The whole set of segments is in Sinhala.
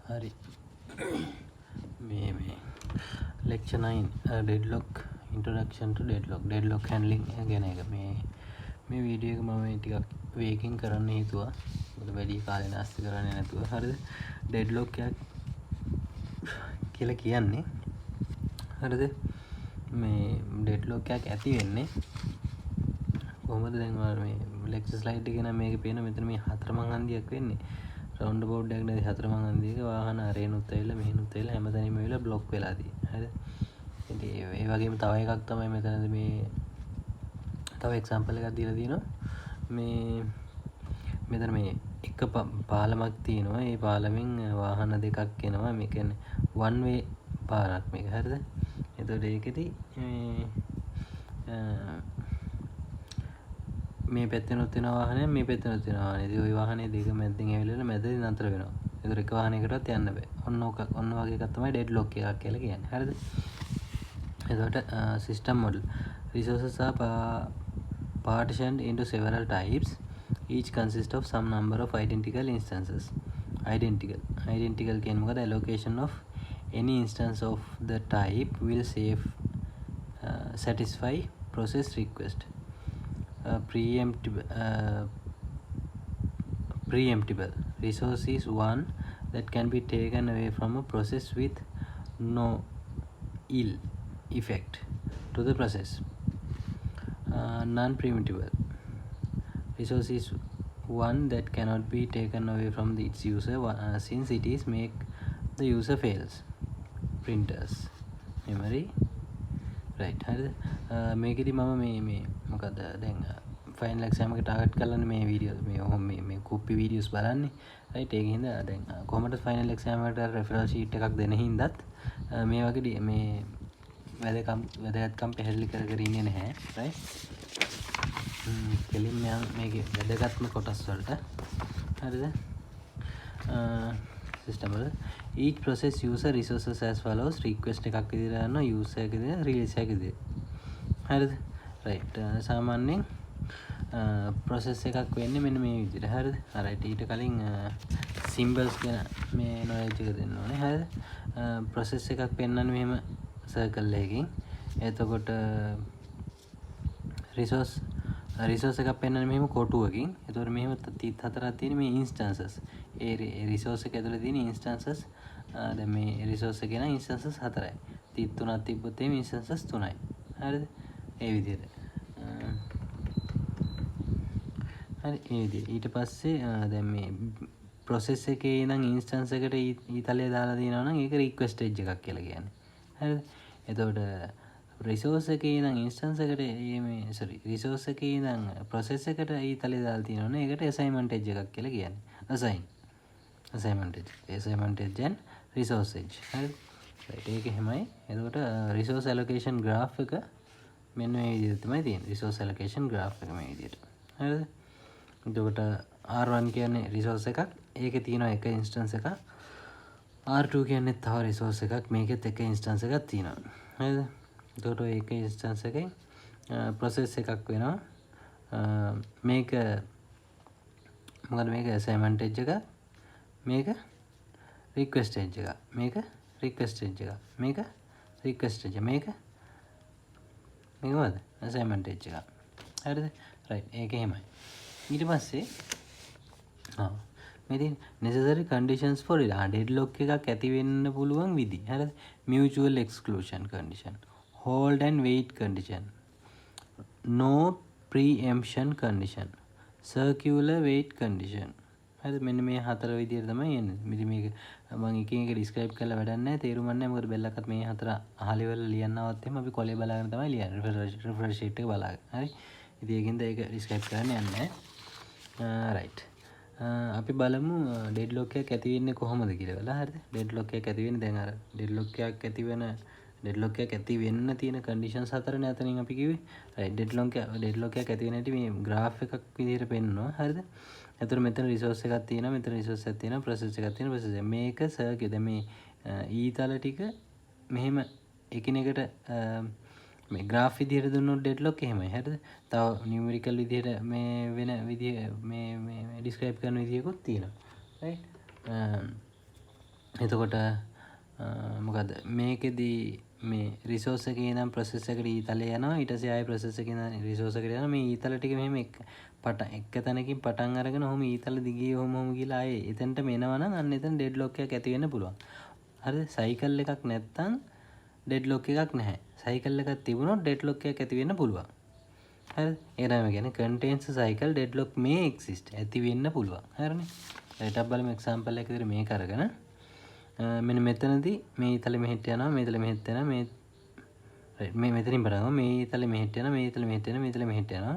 හරි මේ lecture 9 deadlock introduction to deadlock handling ගැන එක මේ වීඩියෝ එක මම ටිකක් වේගින් කරන්න හිතුවා මොකද වැඩි කාලේ නාස්ති කරන්නේ නැතුව හරිද deadlock එකක් කියලා කියන්නේ හරිද මේ deadlock එකක් ඇති වෙන්නේ කොහොමද දැන් මේ lecture slide එකේ නම් මේකේ පේන මෙතන මේ හතරමං හන්දියක් වෙන්නේ රවුන්ඩ් බෝඩ් එකක් නැති හතරමං හන්දියක වාහන අරේනුත් ඇවිල්ලා මෙහෙනුත් ඇවිල්ලා හැමතැනම ඇවිල්ලා බ්ලොක් වෙලා තියෙනවා හරිද ඉතින් ඒ වගේම තව එකක් තමයි මෙතනදී මේ තව එක්සැම්පල් එකක් දීලා තියෙනවා මේ මෙතන මේ එක පාලමක් තියෙනවා ඒ පාලමෙන් වාහන දෙකක් එනවා මේ කියන්නේ one way පාරක් මේක හරිද එතකොට ඒකෙදි මේ පැත්තෙනුත් වෙන වාහනයක් මේ පැත්තෙනුත් වෙන වාහනයක්. ඉතින් ওই වාහනේ දෙක මැදින් ඇවිල්ලා මැදදී නතර වෙනවා. ඒතර එක වාහනයකටවත් යන්න බෑ. ඔන්න වගේ එකක් තමයි ඩෙඩ්ලොක් එකක් කියලා කියන්නේ. හරිද? එතකොට system model. Resources are partitioned into several types. Each consists of some number of identical instances. Identical කියන්නේ මොකද? Allocation of any instance of the type will satisfy process request. Preemptible resource is one that can be taken away from a process with no ill effect to the process. Non-preemptible resource is one that cannot be taken away from its user since it is make the user fails. Printers memory right හරිද මේකෙදි මම මේ මොකද දැන් ෆයිනල් එක්සෑම් එක ටාගට් කරලානේ මේ වීඩියෝ මේ කොපි වීඩියෝස් බලන්නේ රයිට් ඒකින් හින්දා දැන් කොහමද ෆයිනල් එක්සෑම් එකට රෙෆරල් ෂීට් එකක් දෙන හින්දාත් මේ වගේ මේ වැදගත්කම් පැහැදිලි කර ඉන්නේ නැහැ රයිට් කෙලින්ම මේකේ වැදගත්ම කොටස් වලට හරිද system වල each process user resources as follows request එකක් විදිහට ගන්නවා user එක විදිහට release එකක් විදිහට හරිද right සාමාන්‍යයෙන් process එකක් වෙන්නේ මෙන්න මේ විදිහට හරිද right ඊට කලින් symbols ගැන මේ knowledge එක දෙන්න ඕනේ හරිද process එකක් පෙන්වන්නේ මෙහෙම circle එකකින් එතකොට resource එකක් පෙන්වන්නේ මෙහෙම කොටුවකින් එතකොට මෙහෙම 34ක් තියෙන මේ instances ඒ resource එක ඇතුලේ තියෙන instances දැන් මේ resource එකේ නම් instances 4යි 33ක් තිබ්බොත් එහෙම instances 3යි හරිද ඒ විදිහට හරි ඒ විදිහට ඊට පස්සේ දැන් මේ process එකේ ඉඳන් instance එකට ඊතලයේ දාලා දිනනවා නම් ඒක request edge එකක් කියලා කියන්නේ හරිද එතකොට resource එකේ ඉඳන් instance එකට resource එකේ ඉඳන් process එකට ඊතලයේ දාලා තියෙනවනේ ඒකට assignment edge එකක් කියලා කියන්නේ assignment edge and resource edge හරි right ඒක එහෙමයි එතකොට resource allocation graph එක මෙන්න මේ විදිහට තමයි තියෙන්නේ resource allocation graph එක මේ විදිහට හරිද එතකොට R1 කියන්නේ resource එකක් ඒකේ තියෙනවා එක instance එකක් R2 කියන්නේ තව resource එකක් මේකෙත් එක instance එකක් තියෙනවා හරිද එතකොට ඒක instance එකෙන් process එකක් වෙනවා මේක මොකද මේක assignment edge එක මේක request edge එක මේක request edge එක මේක request edge මේක මොකද assignment edge එක හරිද right ඒක එහෙමයි ඊට පස්සේ මෙතන necessary conditions for deadlock එකක් ඇති වෙන්න පුළුවන් විදි හරිද mutual exclusion condition hold and wait condition no preemption condition circular wait condition හරිද මෙන්න මේ හතර විදියට තමයි එන්නේ මෙතන මේක මම එකින් එක ඩිස්ක්‍රයිබ් කරලා වැඩක් නැහැ තේරුම් ගන්න මොකද බෙල්ලක්වත් මේ හතර අහලෙවල ලියන්නවත් එහෙම අපි කොලේ බලාගෙන තමයි ලියන්නේ රිෆ්‍රෙෂ් ෂීට් එක බලාගෙන හරි ඉතින් ඒකින්ද ඒක ඩිස්ක්‍රයිබ් කරන්න යන්නේ right අපි බලමු ඩෙඩ්ලොක් එකක් ඇති වෙන්නේ කොහොමද කියලා බලලා හරිද ඩෙඩ්ලොක් එකක් ඇති වෙන්නේ දැන් අර ඩෙඩ්ලොක් එකක් ඇති වෙන්න තියෙන කන්ඩිෂන්ස් හතරනේ අතනින් අපි කිව්වේ right ඩෙඩ්ලොක් එකක් ඇති වෙන හැටි මේ graph එකක් විදිහට පෙන්නනවා හරිද එතකොට මෙතන resource එකක් තියෙනවා මෙතන resource එකක් තියෙනවා process එකක් තියෙනවා process එක මේක circuit දැන් මේ ඊතල ටික මෙහෙම එකිනෙකට මේ graph විදිහට දුන්නොත් deadlock එහෙමයි හරිද තව numerical විදිහට මේ වෙන විදිහ මේ describe කරන විදිහකුත් තියෙනවා right එතකොට මොකද මේකෙදී මේ රිසෝස් එකේ ඉඳන් ප්‍රොසෙස් එකට ඊතලේ යනවා. ඊට පස්සේ ආයෙ ප්‍රොසෙස් එකේ ඉඳන් රිසෝස් එකට යනවා. මේ ඊතල ටික මෙහෙම එක තැනකින් පටන් අරගෙන ඔහොම ඊතල දිගේ ඔහොම ගිහලා ආයෙ එතනටම එනවා නම් අන්න එතන ඩෙඩ්ලොක් එකක් ඇති වෙන්න පුළුවන්. හරිද? සයිකල් එකක් නැත්තම් ඩෙඩ්ලොක් එකක් නැහැ. සයිකල් එකක් තිබුණොත් ඩෙඩ්ලොක් එකක් ඇති වෙන්න පුළුවන්. හරිද? ඒ තමයි කියන්නේ contains cycle deadlock may exist. ඇති වෙන්න පුළුවන්. හරිනේ? ඊට බලමු එක්සැම්පල් එකක විතර මේක අරගෙන මෙන්න මෙතනදී මේ ඊතලෙ මෙහෙට යනවා මේ ඊතලෙ මෙහෙට යනවා මේ රයිට් මේ මෙතනින් පටන් ගමු මේ ඊතලෙ මෙහෙට යනවා මේ ඊතලෙ මෙහෙට යනවා මේ ඊතලෙ මෙහෙට යනවා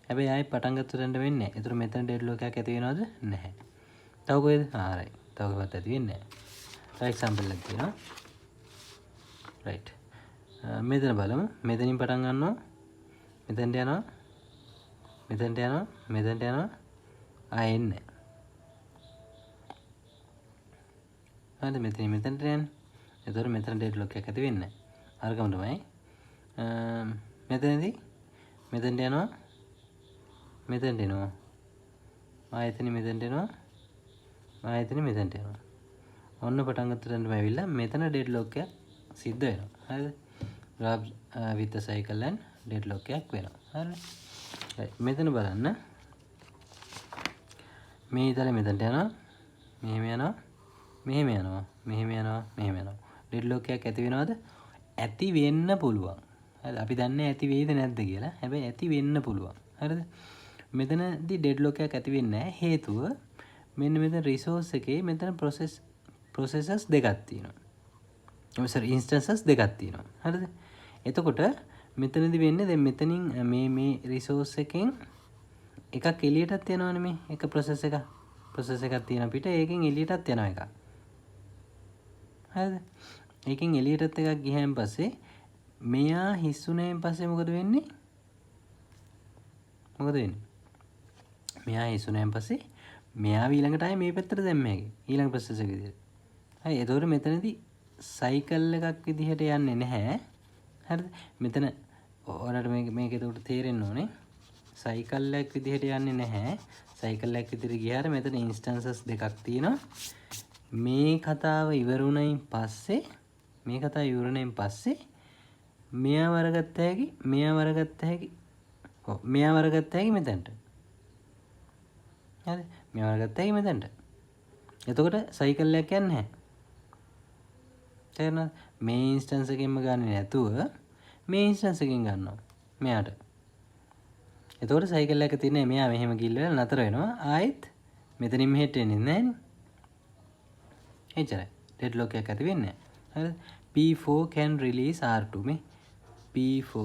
හැබැයි ආයෙ පටන් ගත්ත තැනට වෙන්නේ නැහැ. ඒතර මෙතන ඩෙඩ්ලොක් එකක් ඇති වෙනවද? නැහැ. තව කොහෙද? රයිට්. තව කොහෙවත් ඇති වෙන්නේ නැහැ. තව එක්සැම්පල් එකක් තියෙනවා. රයිට්. මෙතන බලමු. මෙතනින් පටන් ගන්නවා. මෙතනට යනවා. මෙතනට යනවා. මෙතනට යනවා. ආයෙ එන්නේ නැහැ. හරිද? මෙතනින් මෙතනට යන්නේ. ඒතර මෙතන ඩෙඩ්ලොක් එකක් ඇති වෙන්නේ නැහැ. අරගම තමයි. මෙතනදී මෙතනට යනවා. මෙතනට එනවා. ආයතනෙ මෙතනට එනවා. ආයතනෙ මෙතනට එනවා. ඔන්න පටන් ගත්ත තැනටම ඇවිල්ලා මෙතන ඩෙඩ්ලොක් එකක් සිද්ධ වෙනවා. හරිද? grab with the cycle and ඩෙඩ්ලොක් එකක් වෙනවා. හරිද? right මෙතන බලන්න. මේ ඊතලෙ මෙතනට යනවා. මෙහෙම යනවා. මෙහෙම යනවා. මෙහෙම යනවා. මෙහෙම යනවා. ඩෙඩ්ලොක් එකක් ඇති වෙනවද? ඇති වෙන්න පුළුවන්. හරිද? අපි දන්නේ ඇති වෙයිද නැද්ද කියලා. හැබැයි ඇති වෙන්න පුළුවන්. හරිද? මෙතනදී ඩෙඩ්ලොක් එකක් ඇති වෙන්නේ නැහැ. හේතුව මෙන්න මෙතන රිසෝස් එකේ මෙතන processes දෙකක් තියෙනවා. sorry instances දෙකක් තියෙනවා. හරිද? එතකොට මෙතනදී වෙන්නේ දැන් මෙතනින් මේ රිසෝස් එකෙන් එකක් එළියටත් යනවනේ මේ එක process එකක් තියෙන පිට ඒකෙන් එළියටත් යනවා එකක්. හරිද? ඒකෙන් එළියටත් එකක් ගියන් පස්සේ මෙයා හිස්සුණෙන් පස්සේ මොකද වෙන්නේ? මොකද වෙන්නේ? මෙයා හිස්සුණෙන් පස්සේ මෙයා ඊළඟට ආයේ මේ පැත්තට දැම්මේගේ ඊළඟ process එක විදිහට. හරි. එතකොට මෙතනදී සයිකල් එකක් විදිහට යන්නේ නැහැ. හරිද? මෙතන ඔයාලට මේක එතකොට තේරෙන්න ඕනේ. සයිකල් එකක් විදිහට යන්නේ නැහැ. සයිකල් එකක් විදිහට ගියාට මෙතන ඉන්ස්ටන්සස් දෙකක් තියෙනවා. මේ කතාව ඉවරුණයින් පස්සේ මෙයා වරගත්ත හැකි මෙතනට. හරි මෙයා වරගත්ත හැකි මෙතනට. එතකොට සයිකල් එකක් යන්නේ නැහැ. තේරෙනවද? මේ ඉන්ස්ටන්ස් එකෙන්ම ගන්නේ නැතුව මේ ඉන්ස්ටන්ස් එකෙන් ගන්නවා මෙයාට. එතකොට සයිකල් එක තියෙන්නේ මෙයා මෙහෙම ගිල්ලලා නතර වෙනවා. ආයෙත් මෙතනින් මෙහෙට එන්නේ නැහැ නේ. එච්චරයි. ඩෙඩ්ලොක් එකක් ඇති වෙන්නේ නැහැ. හරිද? P4 can release R2 මේ P4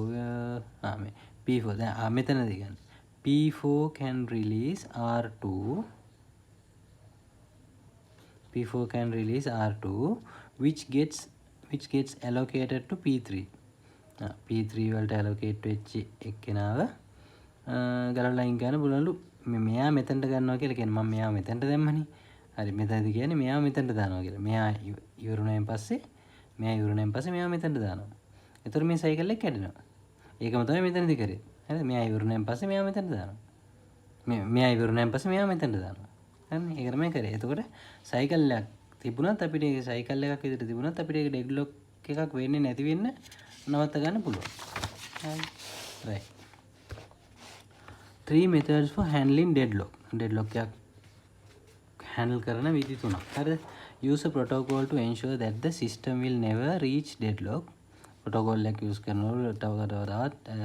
මේ P4 දැන් මෙතනදී ගන්න. P4 can release R2 which gets allocated to P3. P3 වලට allocate වෙච්ච එක්කෙනාව ගලවලා අයින් කරන්න බලලු මෙයා මෙතනට ගන්නවා කියලා කියන්නේ මම මෙයාව මෙතනට දැම්මනේ. හරි මෙතනදී කියන්නේ මෙයාව මෙතනට දානවා කියලා. මෙයා ඉවරුණායින් පස්සේ මෙයාව මෙතනට දානවා. එතකොට මේ සයිකල් එක කැඩෙනවා. ඒකම තමයි මෙතනදී කරේ. හරිද? මෙයා ඉවරුණායින් පස්සේ මෙයාව මෙතනට දානවා. මෙයා ඉවරුණායින් පස්සේ මෙයාව මෙතනට දානවා. හරිනේ? ඒක තමයි කරේ. එතකොට සයිකල් එකක් තිබුණත් අපිට ඒ සයිකල් එකක් විදිහට තිබුණත් අපිට ඒක ඩෙඩ්ලොක් එකක් වෙන්නේ නැති වෙන්න නවත්ත ගන්න පුළුවන්. හරි. right 3 methods for handling deadlock. deadlock එකක් handle කරන විදි තුනක්. හරිද? use a protocol to ensure that the system will never reach deadlock. protocol එක use කරනකොට තවත්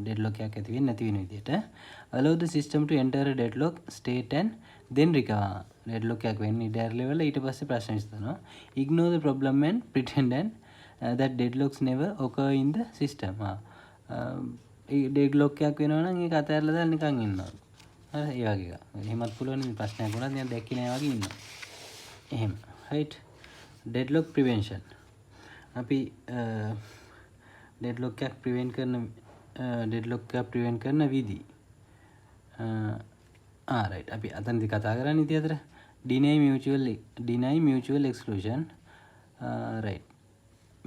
deadlock එකක් ඇති වෙන්නේ නැති වෙන විදිහට allow the system to enter a deadlock state and then recover. deadlock එකක් වෙන්නේ ඉඩ level ඊට පස්සේ ප්‍රශ්න විසඳනවා. ignore the problem and pretend that deadlocks never occur in the system. deadlock එකක් වෙනවා නම් ඒක අතහැරලා දාලා නිකන් ඉන්නවා. හරි ඒ වගේ එකක්. එහෙමත් පුළුවන් නේ ප්‍රශ්නයක් වුණත් නිකන් දැක්කේ නැහැ වගේ ඉන්නවා. එහෙම. right deadlock prevention. අපි deadlock එකක් prevent කරන විදි. right අපි අතනදී කතා කරන්නේ ඉතින් අතර deny mutual exclusion. right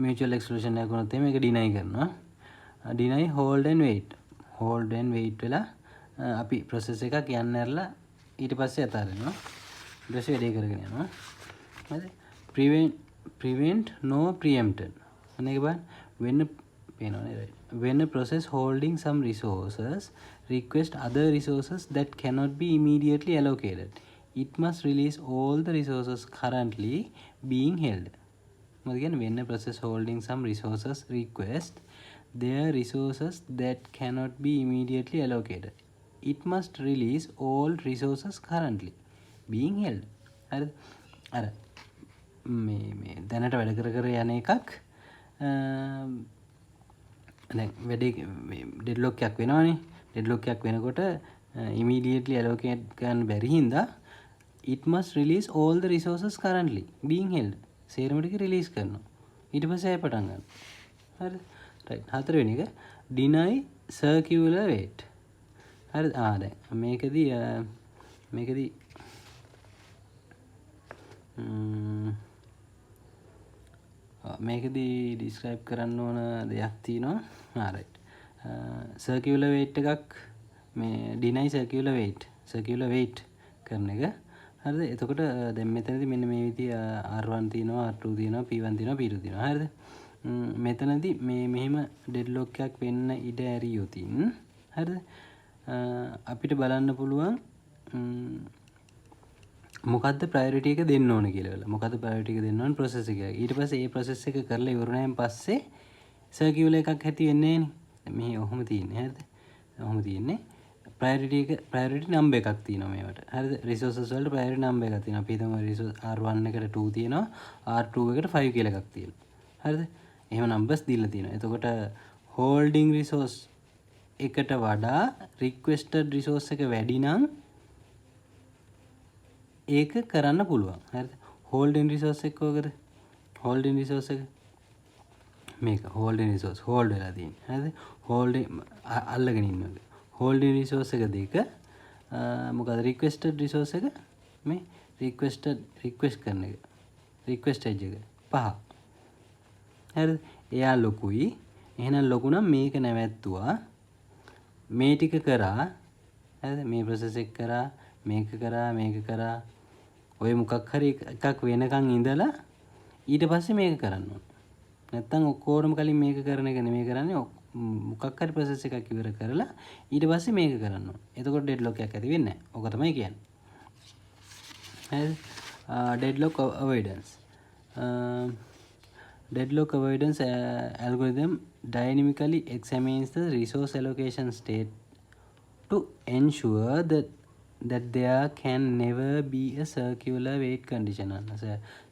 mutual exclusion එකක් වුණොත් මේක deny කරනවා. deny hold and wait වෙලා අපි process එකක් යන්න ඇරලා ඊට පස්සේ අතාරිනවා. ඊට පස්සේ වැඩේ කරගෙන යනවා. හරි prevent no preempted අනේ බලන්න when a process holding some resources request other resources that cannot be immediately allocated, it must release all the resources currently being held. Again, when a process holding some resources request their resources that cannot be immediately allocated, it must release all resources currently being held. අර මේ දැනට වැඩ කර යන එකක් දැන් වැඩි ඩෙඩ්ලොක් එකක් වෙනවනේ. ඩෙඩ්ලොක් එකක් වෙනකොට immediately allocate ගන්න බැරි හින්දා it must release all the resources currently being held. සේරම ටික රිලීස් කරනවා. ඊට පස්සේ ආයෙ පටන් ගන්නවා. හරිද? රයිට්. හතරවෙනි එක deny circular wait. හරිද? දැන් මේකදී මේකදී ඩිස්ක්‍රයිබ් කරන්න ඕන දෙයක් තියෙනවා. රයිට්. සර්කියුලර් වේට් එකක් මේ deny circular weight කරන එක. හරිද? එතකොට දැන් මෙතනදී මෙන්න මේ විදිහ R1 තියෙනවා, R2 තියෙනවා, P1 තියෙනවා, P2 තියෙනවා. හරිද? මෙතනදී මෙහෙම ඩෙඩ්ලොක් එකක් වෙන්න ඉඩ ඇරියොතින් හරිද? අපිට බලන්න පුළුවන් මොකද්ද ප්‍රයොරිටි එක දෙන්න ඕන කියලා. මොකද්ද ප්‍රයොරිටි එක දෙන්න ඕන ප්‍රොසෙස් එක. ඊට පස්සේ මේ ප්‍රොසෙස් එක කරලා ඉවරනයින් පස්සේ සර්කියුලර් එකක් ඇති වෙන්නේ නෑනේ. මේ ඔහොම තියෙන්නේ. හරිද? ඔහොම තියෙන්නේ. ප්‍රයොරිටි නම්බර් එකක් තියෙනවා මේවට. හරිද? රිසෝසස් වලට ප්‍රයොරිටි නම්බර් එකක් තියෙනවා. අපි හිතමු රිසෝස් R1 එකට 2 තියෙනවා, R2 එකට 5 කියලා එකක් තියෙනවා. හරිද? එහෙම නම්බර්ස් දීලා තියෙනවා. එතකොට holding resource එකට වඩා requested resource එක වැඩි නම් ඒක කරන්න පුළුවන්. හරිද? holding resource එක කොහොමද? holding resource එක මේක holding resource hold වෙලා තියෙන්නේ. හරිද? holding අල්ලගෙන ඉන්නවා. holding resource එක දෙක මොකද requested resource එක මේ request කරන එක request edge එක 5. හරිද? එයා ලොකුයි. එහෙනම් ලොකු නම් මේක නැවැත්තුවා. මේ ටික කරා. හරිද? මේ process එක කරා, මේක කරා. ඔය මොකක් හරි එකක් වෙනකන් ඉඳලා ඊට පස්සේ මේක කරන්න ඕන. නැත්තම් ඔක්කොරම කලින් මේක කරන එක නෙමෙයි කරන්නේ. මොකක් හරි process එකක් ඉවර කරලා ඊට පස්සේ මේක කරන්න ඕන. එතකොට deadlock එකක් ඇති වෙන්නේ නැහැ. ඔක තමයි කියන්නේ. හරිද? deadlock avoidance. Deadlock avoidance algorithm dynamically examines the resource allocation state to ensure that there can never be a circular wait condition.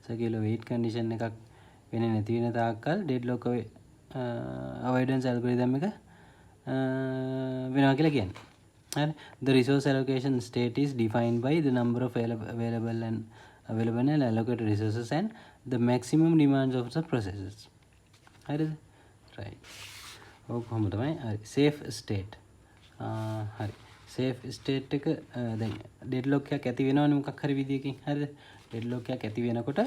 Circular wait condition එකක් වෙන්නේ නැති වෙන තාක්කල් deadlock avoidance algorithm එක වෙනවා කියලා කියන්නේ. හරි? The resource allocation state is defined by the number of available and allocated resources and the maximum demands of the processes. හරිද? right. ඔක කොහොමද තමයි? හරි. safe state. හරි. safe state එක දැන් deadlock එකක් ඇති වෙනවනේ මොකක් හරි විදියකින්. හරිද? deadlock එකක් ඇති වෙනකොට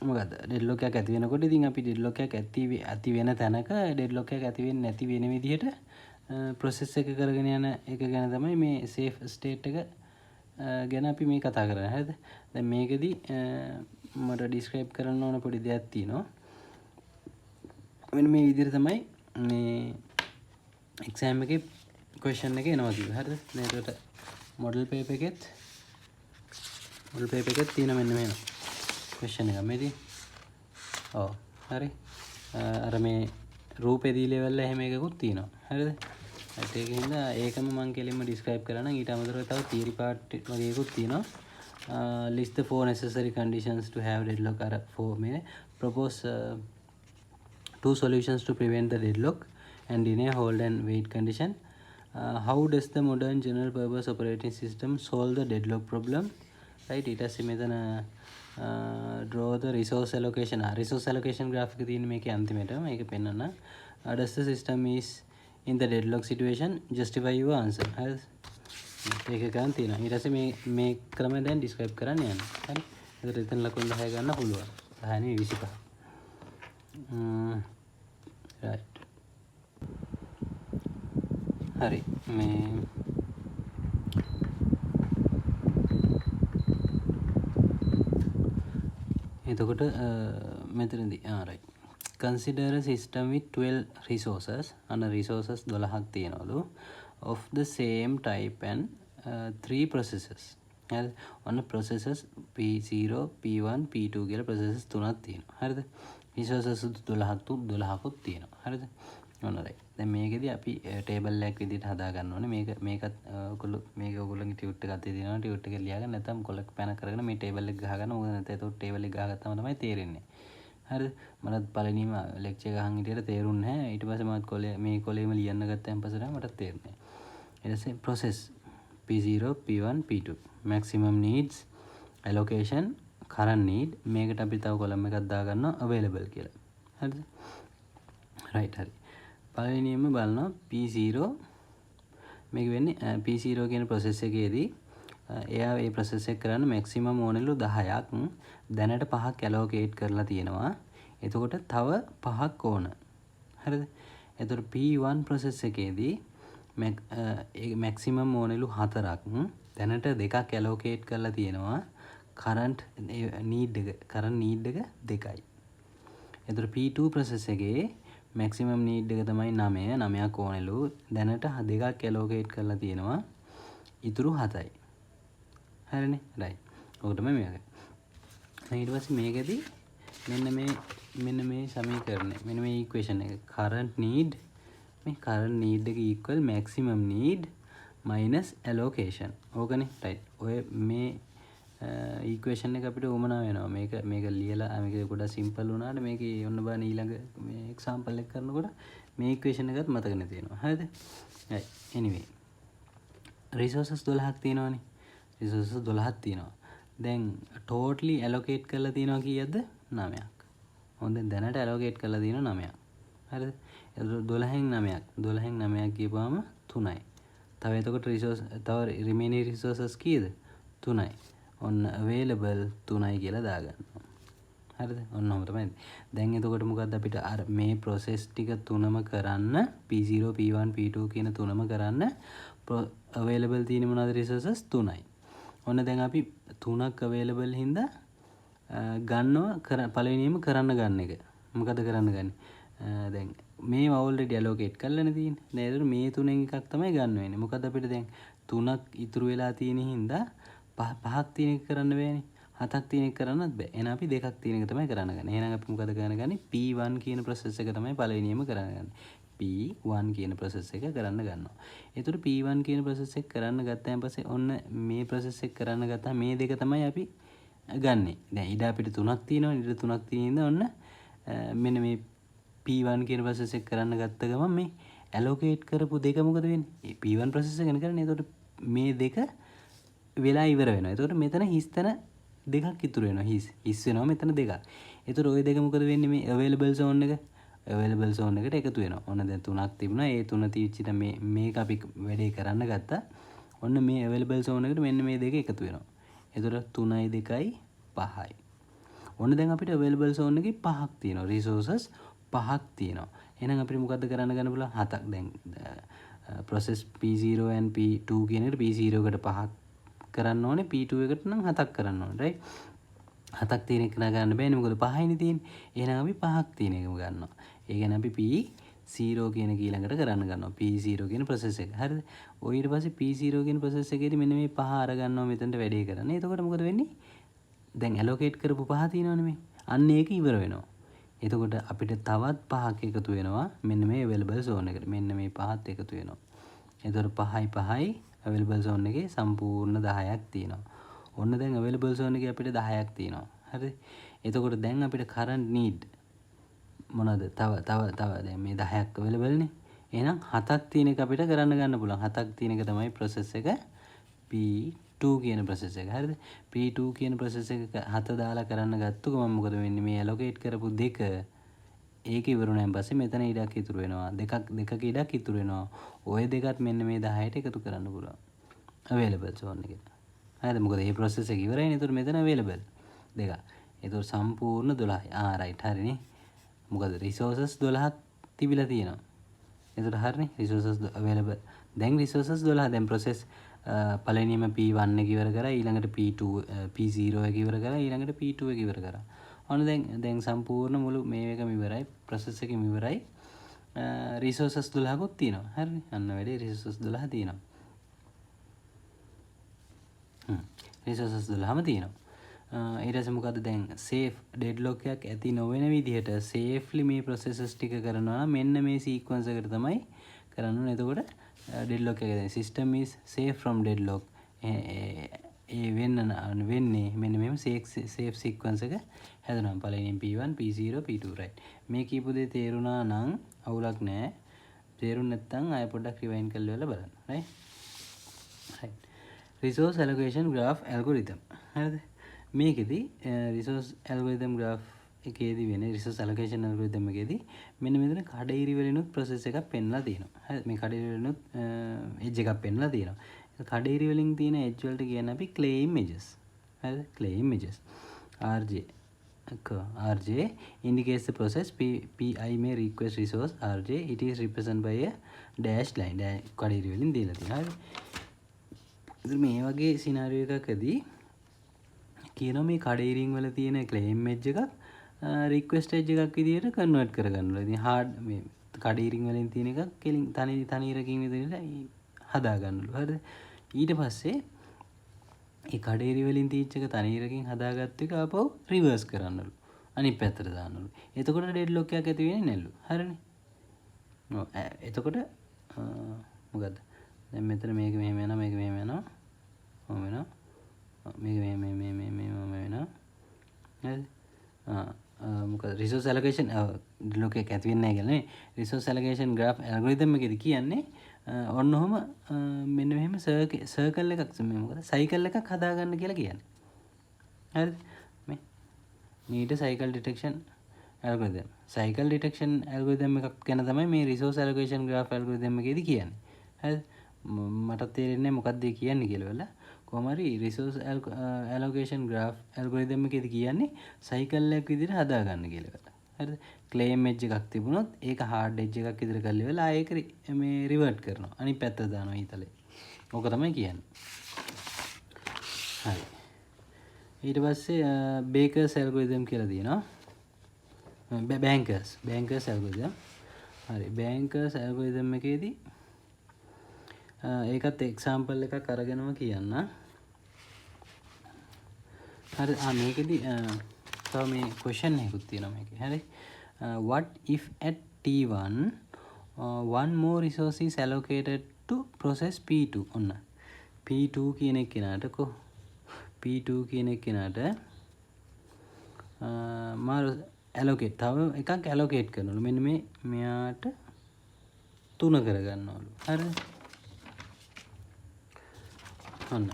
මොකද deadlock එකක් ඇති වෙනකොට ඉතින් අපි deadlock එකක් ඇති වෙන තැනක deadlock එකක් ඇති වෙන්නේ නැති වෙන විදිහට process එක කරගෙන යන එක ගැන තමයි මේ safe state එක ගැන අපි මේ කතා කරන්නේ. හරිද? දැන් මේකෙදි මට describe කරන්න ඕන පොඩි දෙයක් තියෙනවා. මෙන්න මේ විදිහට තමයි මේ exam එකේ question එක එනවා කියලා. හරිද? දැන් ඒකට model paper එකෙත් තියෙන මෙන්න මෙහෙම question එක මේදී. ඔව්. හරි. අර මේ රූපේ දී level එහෙම එකකුත් තියෙනවා. හරිද? ඒකින්ද ඒකම මම කෙලින්ම describe කරා නම් ඊට අමතරව තව theory part වගේ එකකුත් තියෙනවා. List the 4 necessary conditions to have deadlock. අර 4 මේ propose 2 solutions to prevent the deadlock and deny hold and wait condition. How does the modern general purpose operating system solve the deadlock problem? Right? ඊට පස්සේ මෙතන draw the resource allocation. Resource allocation graph එක තියෙන මේකේ අන්තිමට මේක පෙන්නන්න. Does the system is in the deadlock situation? Justify your answer. හරිද? ඒක ගන්න තියෙනවා. ඊට පස්සේ මේ ක්‍රමය දැන් describe කරන්න යනවා. හරි? ඒකට එතන ලකුණු 10 ගන්න පුළුවන්. 10 නෙවෙයි 25. right. හරි. මේ එතකොට මෙතනදී right. Consider a system with 12 resources and resources 12ක් තියෙනවලු of the same type and 3 processes. හරිද? ඔන්න processes P0, P1, P2 කියලා processes තුනක් තියෙනවා. හරිද? resources 12කුත් තියෙනවා. හරිද? ඔන්න right. දැන් මේකෙදි අපි table එකක් විදිහට හදා ගන්න ඕනේ. මේකත් ඔයගොල්ලන්ගේ ටියුට් එකක් තියෙනවා. ටියුට් එක ලියා ගන්න නැත්නම් කොලක් පැන කරගෙන මේ table එක ගහ ගන්න. මොකද නැත්නම් ඒක table එක ගහගත්තම තමයි තේරෙන්නේ. හරිද? මට පළවෙනිම ලෙක්චර් එක අහන් හිටියට තේරුන්නේ නැහැ. ඊට පස්සේ මම මේ කොලේම ලියන්න ගත්තන් පස්සේ මට තේරුනේ. ඊට පස්සේ process P0, P1, P2 maximum needs allocation current need මේකට අපි තව කොලම් එකක් දාගන්නවා available කියලා. හරිද? right හරි. පළවෙනියෙන්ම බලනවා P0 මේක වෙන්නේ P0 කියන process එකේදී එයා මේ process එක කරන්න maximum ඕනෙලු 10ක් දැනට 5ක් allocate කරලා තියෙනවා. එතකොට තව 5ක් ඕන. හරිද? එතකොට P1 process එකේදී maximum ඕනෙලු 4ක් දැනට 2ක් allocate කරලා තියෙනවා. current need එක 2යි. එතකොට P2 process එකේ maximum need එක තමයි 9ක් ඕනෙලු දැනට 2ක් allocate කරලා තියෙනවා. ඉතුරු 7යි. හරිනේ? right. ඔක තමයි මේක. ඊට පස්සේ මේකෙදි මෙන්න මේ සමීකරණය මෙන්න මේ equation එක current need එක equal maximum need minus allocation. ඕකනේ right. ඔය මේ equation එක අපිට උමනා වෙනවා. මේක ලියලා මේක ගොඩක් simple වුණාට මේකේ ඔන්න බලන්න ඊළඟ මේ example එක කරනකොට මේ equation එකත් මතක නැති වෙනවා. හරිද? right. anyway resources 12ක් තියෙනවානේ. resources 12ක් තියෙනවා. දැන් totally allocate කරලා තියෙනවා කීයද? 9ක්. හොඳෙන් දැනට allocate කරලා තියෙනවා 9ක්. හරිද? එතකොට 12න් 9ක් කියපුවාම 3යි. තව එතකොට තව remaining resources කීයද? 3යි. ඔන්න available 3යි කියලා දාගන්නවා. හරිද? ඔන්න ඔහොම තමයි. දැන් එතකොට මොකද්ද අපිට අර මේ process ටික තුනම කරන්න P0, P1, P2 කියන තුනම කරන්න available තියෙන මොනවද resources 3යි. ඔන්න දැන් අපි 3ක් available හින්දා ගන්නවා පළවෙනියෙන්ම කරන්න ගන්න එක. මොකද කරන්න ගන්නේ? දැන් මේ already allocate කරලානේ තියෙන්නේ. දැන් ඒතර මේ තුනෙන් එකක් තමයි ගන්න වෙන්නේ. මොකද අපිට දැන් 3ක් ඉතුරු වෙලා තියෙන හින්දා 5ක් තියෙන එක කරන්න බෑනේ. 7ක් තියෙන එක කරන්නත් බෑ. එහෙනම් අපි 2ක් තියෙන එක තමයි කරන්න ගන්නේ. එහෙනම් අපි මොකද කරන්නේ? P1 කියන process එක තමයි පළවෙනියෙන්ම කරන්න ගන්නේ. P1 කියන process එක කරන්න ගන්නවා. ඒතර P1 කියන process එක කරන්න ගත්තාන් පස්සේ ඔන්න මේ process එක කරන්න ගත්තා මේ දෙක තමයි අපි ගන්නෙ. දැන් ඊට අපිට 3ක් තියෙනවනේ. ඊට 3ක් තියෙන ඔන්න මෙන්න මේ P1 කියන process එක කරන්න ගත්ත ගමන් මේ allocate කරපු දෙක මොකද වෙන්නේ? P1 process එක කරන්නේ. ඒතකොට මේ දෙක වෙලා ඉවර වෙනවා. ඒතකොට මෙතන හිස්තන දෙකක් ඉතුරු වෙනවා. හිස් වෙනවා මෙතන දෙකක්. ඒතකොට ওই දෙක මොකද වෙන්නේ? මේ available zone එකට එකතු වෙනවා. ඔන්න දැන් 3ක් තිබුණා. ඒ 3 තියච්ච ඉතින් මේක අපි වැඩේ කරන්න ගත්තා. ඔන්න මේ available zone එකට මෙන්න මේ දෙක එකතු වෙනවා. එතකොට 3යි 2යි 5යි. ඔන්න දැන් අපිට available zone එකේ 5ක් තියෙනවා. resources 5ක් තියෙනවා. එහෙනම් අපිට මොකද්ද කරන්න ගන්න පුළුවන්? 7ක්. දැන් process P0 and P2 කියන එකට P0 එකට 5ක් කරන්න ඕනේ. P2 එකට නම් 7ක් කරන්න ඕනේ. right? 7ක් තියෙන එක ගන්න බෑනේ. මොකද 5යිනේ තියෙන්නේ. එහෙනම් අපි 5ක් තියෙන එකම ගන්නවා. ඒ කියන්නේ අපි P0 කියන ඊළඟට කරන්න ගන්නවා. P0 කියන process එක. හරිද? ඔය ඊට පස්සේ P0 කියන process එකේදී මෙන්න මේ 5 අර ගන්නවා මෙතනට වැඩේ කරන්න. එතකොට මොකද වෙන්නේ? දැන් allocate කරපු 5 තියෙනවනේ මේ. අන්න ඒක ඉවර වෙනවා. එතකොට අපිට තවත් 5ක් එකතු වෙනවා මෙන්න මේ available zone එකට. මෙන්න මේ 5ත් එකතු වෙනවා. එතකොට 5යි available zone එකේ සම්පූර්ණ 10ක් තියෙනවා. ඔන්න දැන් available zone එකේ අපිට 10ක් තියෙනවා. හරිද? එතකොට දැන් අපිට current need මොනවද? තව දැන් මේ 10ක් available නේ. එහෙනම් 7ක් තියෙන එක අපිට කරන්න ගන්න පුළුවන්. 7ක් තියෙන එක තමයි process එක P2 කියන process එක. හරිද? P2 කියන process එක 7 දාලා කරන්න ගත්ත ගමන් මොකද වෙන්නේ? මේ allocate කරපු දෙක ඒක ඉවරුණාන් පස්සේ මෙතන ඉඩක් ඉතුරු වෙනවා. දෙකක ඉඩක් ඉතුරු වෙනවා. ওই දෙකත් මෙන්න මේ 10ට එකතු කරන්න පුළුවන්. available zone එකට. හරිද? මොකද මේ process එක ඉවරයිනේ. ඒතර මෙතන available දෙක. ඒතර සම්පූර්ණ 12යි. right හරිනේ. මොකද resources 12ක් තිබිලා තියෙනවා. ඒතර හරිනේ. resources available. දැන් resources 12 දැන් process පළවෙනිම P1 එක ඉවර කරා ඊළඟට P2 P0 එක ඉවර කරා ඊළඟට P2 එක ඉවර කරා. ඔන්න දැන් සම්පූර්ණ මුළු මේ එකම ඉවරයි, process එකම ඉවරයි. resources 12කුත් තියෙනවා. හරිනේ. අන්න වැඩේ resources 12 තියෙනවා. resources 12ම තියෙනවා. ඊට පස්සේ මොකද දැන් safe deadlock එකක් ඇති නොවන විදිහට safely මේ processes ටික කරනවා නම් මෙන්න මේ sequence එකට තමයි කරන්න ඕනේ. එතකොට deadlock එක දැන් system is safe from deadlock ඒ වෙන්නේ මෙන්න මෙහෙම safe sequence එක හැදෙනවා. පළවෙනියෙන් P1 P0 P2 right. මේ කීප දේ තේරුණා නම් අවුලක් නැහැ. තේරුම් නැත්නම් ආයෙ පොඩ්ඩක් rewind කරලා බලන්න. right. right. resource allocation graph algorithm. හරිද? මේකෙදි resource algorithm graph එකේදී වෙන resource allocation algorithm එකේදී මෙන්න මෙතන කඩිරි වලිනුත් process එකක් පෙන්ලා තියෙනවා. හරි මේ කඩිරි වලිනුත් edge එකක් පෙන්ලා තියෙනවා. කඩිරි වලින් තියෙන edge වලට කියන අපි claim edges. හරිද? claim edges. RJ indicates the process pi may request resource RJ. It is represented by a dashed line. කඩිරි වලින් දීලා තියෙනවා. හරි. ඉතින් මේ වගේ scenario එකකදී කියනවා මේ කඩේරින් වල තියෙන claim edge එකක් request edge එකක් විදිහට convert කරගන්න ඕනේ. ඉතින් hard මේ කඩේරින් වලින් තියෙන එකක් කෙලින් තනියරකින් විදිහට හදා ගන්නලු. හරිද? ඊට පස්සේ ඒ කඩේරි වලින් තීච්ච එක තනියරකින් හදාගත්ත එක ආපහු reverse කරන්නලු. අනිත් පැත්තට දාන්නලු. එතකොට deadlock එකක් ඇති වෙන්නේ නැල්ලු. හරිනේ? ඔව්. එතකොට මොකද්ද? දැන් මෙතන මේක මෙහෙම යනවා මේක මෙහෙම යනවා. ඔව් වෙනවා. මේක මේ වෙනවා. හරිද? මොකද resource allocation deadlock එක ඇති වෙන්නේ නැහැ කියලා නේ. resource allocation graph algorithm එකේදී කියන්නේ ඔන්න ඔහම මෙන්න මෙහෙම circle එකක් මේ මොකද cycle එකක් හදාගන්න කියලා කියන්නේ. හරිද? මේ need cycle detection algorithm. cycle detection algorithm එකක් ගැන තමයි මේ resource allocation graph algorithm එකේදී කියන්නේ. හරිද? මට තේරෙන්නේ මොකක්ද කියන්නේ කියලා වෙලා කොහොම හරි resource allocation graph algorithm එකේදී කියන්නේ cycle එකක් විදිහට හදා ගන්න කියලා එකකට. හරිද? claim edge එකක් තිබුණොත් ඒක hard edge එකක් විදිහට කරලා වෙලා ඒක මේ revert කරනවා. අනිත් පැත්තට දානවා ඊතලේ. ඕක තමයි කියන්නේ. හරි. ඊට පස්සේ Baker's algorithm කියලා තියෙනවා. Bankers algorithm. හරි. Bankers algorithm එකේදී ඒකත් එක්සාම්පල් එකක් අරගෙනම කියන්න. හරි මේකෙදි තව මේ question එකකුත් තියෙනවා මේකේ. හරි. What if at T1 one more resource is allocated to process P2? ඔන්න. P2 කියන එක කෙනාට P2 කියන එක කෙනාට මාර allocate තව එකක් allocate කරනවලු. මෙන්න මේ මෙයාට 3 කරගන්නවලු. හරිද? ඔන්න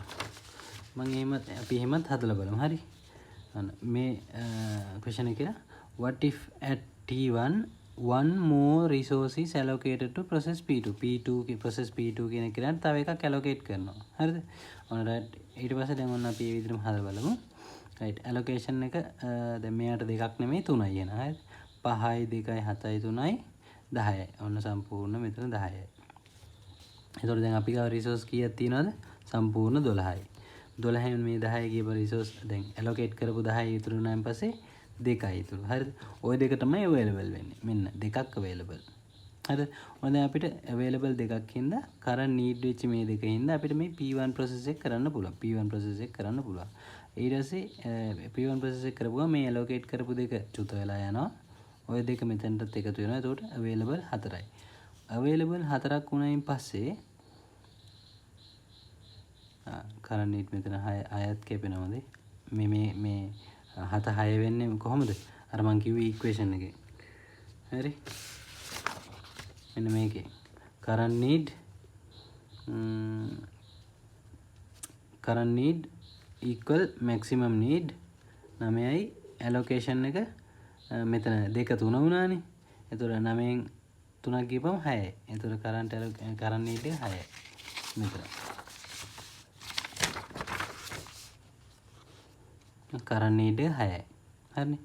මම අපි එහෙමත් හදලා බලමු. හරි. ඔන්න මේ question එක කියලා what if at T1 one more resource is allocated to process P2 process P2 කියන එක කෙනාට තව එකක් allocate කරනවා. හරිද? ඔන්න right. ඊට පස්සේ දැන් ඔන්න අපි මේ විදිහටම හදලා බලමු. right. allocation එක දැන් මෙයාට දෙකක් නෙමෙයි 3යි එන. හරිද? 5යි 2යි 7යි 3යි 10යි. ඔන්න සම්පූර්ණ මෙතන 10යි. එතකොට දැන් අපි ගාව resource කීයක් තියෙනවද? සම්පූර්ණ 12යි. 12න් මේ 10 ගියප resource දැන් allocate කරපු 10 ඉතුරු වුණාන් පස්සේ 2යි ඉතුරු. හරිද? ওই දෙක තමයි available වෙන්නේ. මෙන්න දෙකක් available. හරිද? ඔන්න දැන් අපිට available දෙකක් හින්දා current need වෙච්ච මේ දෙක හින්දා අපිට මේ P1 process එක කරන්න පුළුවන්. P1 process එක කරන්න පුළුවන්. ඊට පස්සේ P1 process එක කරපුවා මේ allocate කරපු දෙක චුත වෙලා යනවා. ওই දෙක මෙතනටත් එකතු වෙනවා. එතකොට available 4යි. available 4ක් වුණායින් පස්සේ current need මෙතන 6ක් කැපෙනවද? මේ 7 6 වෙන්නේ කොහොමද? අර මං කිව්වේ equation එකේ. හරි? මෙන්න මේකේ current need equal maximum need 9යි allocation එක මෙතන 2 3 වුණානේ. එතකොට 9න් 3ක් ගියපම 6යි. එතකොට current need එක 6යි. මෙතන current need එක 6යි. හරිනේ.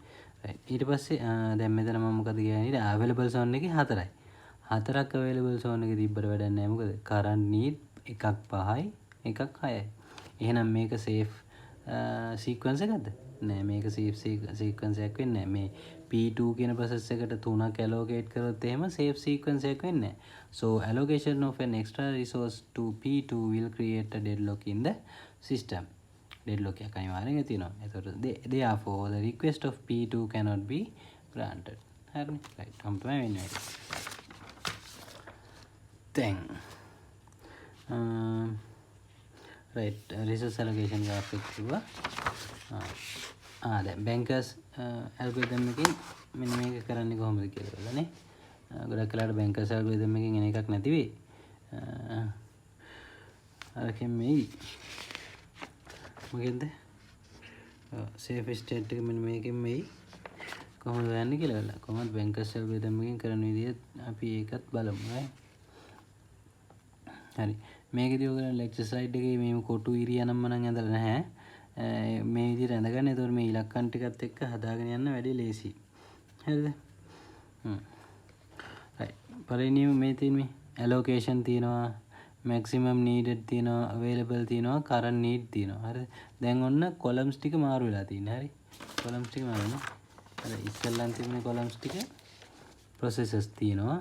right. ඊට පස්සේ දැන් මෙතන මම මොකද කියන්නේ? available zone එකේ 4යි. 4ක් available zone එකේ තිබ්බට වැඩක් නැහැ. මොකද current need එකක් 5යි එකක් 6යි. එහෙනම් මේක safe සීක්වන්ස් එකක්ද? නෑ මේක සීක්වන්ස් එකක් වෙන්නේ නෑ. මේ P2 කියන process එකට 3ක් allocate කරොත් එහෙම safe sequence එකක් වෙන්නේ නෑ. So allocation of an extra resource to P2 will create a deadlock in the system. Deadlock එකක් අනිවාර්යෙන් තියෙනවා. ඒතකොට therefore the request of P2 cannot be granted. හරිනේ. right. හම් තමයි වෙන්නේ. then right resource allocation graph එක කිව්වා. දැන් bankers algorithm එකකින් මෙන්න මේක කරන්නේ කොහොමද කියලා බලන්න. ගොඩක් වෙලාවට bankers algorithm එකකින් එන එකක් නැති වෙයි. අරකින් මේ මොකෙන්ද? safe state එක මෙන්න මේකෙන් මේ කොහොමද යන්නේ කියලා බලන්න. කොහොමද bankers algorithm එකකින් කරන විදිය අපි ඒකත් බලමු. හරි. මේකදී ඔයගොල්ලෝ lecture slide එකේ මේ කොටු ඉරියා නම් මනම් ඇඳලා නැහැ. මේ විදිහට ඇඳගන්න. ඒතකොට මේ ඉලක්කම් ටිකත් එක්ක හදාගෙන යන්න වැඩි ලේසි. හරිද? right. පළවෙනිම මේ තියෙන මේ allocation තියෙනවා, maximum needed තියෙනවා, available තියෙනවා, current need තියෙනවා. හරිද? දැන් ඔන්න columns ටික මාරු වෙලා තියෙනවා. හරි? columns ටික මාරු වෙනවා. හරි ඉස්සෙල්ලන් තිබුණේ columns ටික processes තියෙනවා.